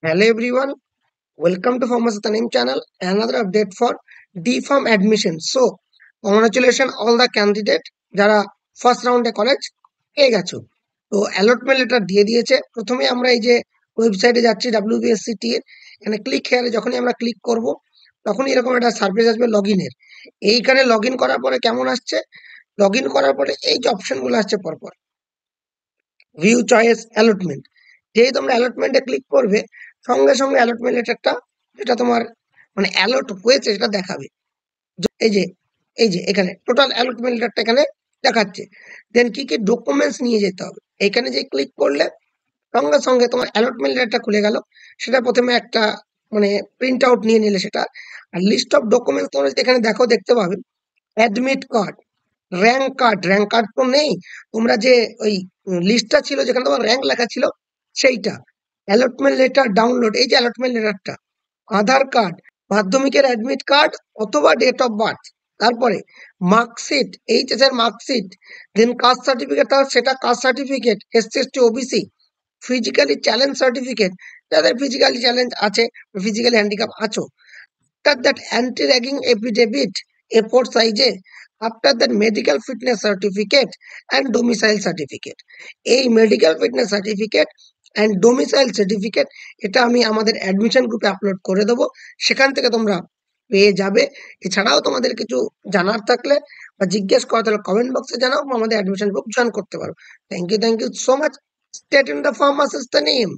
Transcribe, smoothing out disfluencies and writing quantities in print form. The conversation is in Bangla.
Hello everyone, welcome to Pharmacy Tanim channel. Another update for D-Farm admission. So, congratulations all the candidate যারা ফার্স্ট রাউন্ডে কলেজ পেয়ে গেছো। তো অ্যালটমেন্ট লেটার দিয়ে দিয়েছে। প্রথমে আমরা এই যে ওয়েবসাইটে যাচ্ছি WBSCT এর, এখানে ক্লিক হেয়ারে যখনই আমরা ক্লিক করব তখনই এরকম একটা সার্ভিস আসবে লগইনের। এইখানে লগইন করার পরে কেমন আসছে, লগইন করার পরে এই যে অপশনগুলো আসছে পরপর ভিউ চয়েস অ্যালটমেন্ট, যেই তোমরা অ্যালটমেন্টে ক্লিক করবে সঙ্গে সঙ্গে অ্যালটমেন্ট লেটারটা যেটা তোমার মানে অ্যালট হয়েছে সেটা দেখাবে। এই যে এখানে টোটাল অ্যালটমেন্ট লেটারটা এখানে দেখাচ্ছে। দেন কি কি ডকুমেন্টস নিয়ে যেতে হবে, এখানে যে ক্লিক করলে সঙ্গে সঙ্গে তোমার অ্যালটমেন্ট লেটারটা খুলে গেল। সেটা প্রথমে একটা মানে প্রিন্ট আউট নিয়ে নিলে সেটা, আর লিস্ট অফ ডকুমেন্টস তোমরা যদি এখানে দেখো দেখতে পাবে অ্যাডমিট কার্ড, র‍্যাঙ্ক কার্ড তো নেই, তোমরা যে ওই লিস্টটা ছিল যেখানে তোমার র‍্যাঙ্ক লেখা ছিল সেইটা, অ্যালটমেন্ট লেটার ডাউনলোড, এই যে অ্যালটমেন্ট লেটারটা, আধার কার্ড, মাধ্যমিকের অ্যাডমিট কার্ড অথবা ডেট অফ বার্থ, তারপরে মার্কশিট, এইচএস এর মার্কশিট, দেন কাস্ট সার্টিফিকেট, তাহলে সেটা caste certificate, SC ST OBC, physically challenge certificate, যাদের ফিজিক্যালি চ্যালেঞ্জ আছে, ফিজিক্যালি হ্যান্ডিক্যাপ আছো, after that anti-ragging affidavit A4 size, after that medical fitness certificate and domicile certificate, এই medical fitness certificate and domicile certificate এটা আমি আমাদের অ্যাডমিশন গ্রুপে আপলোড করে দেবো, সেখান থেকে তোমরা পেয়ে যাবে। এছাড়াও তোমাদের কিছু জানার থাকলে বা জিজ্ঞেস করা তাহলে কমেন্ট বক্সে জানাও বা আমাদের অ্যাডমিশন গ্রুপ জয়েন করতে পারো। Thank you so much. State in the pharmacist name.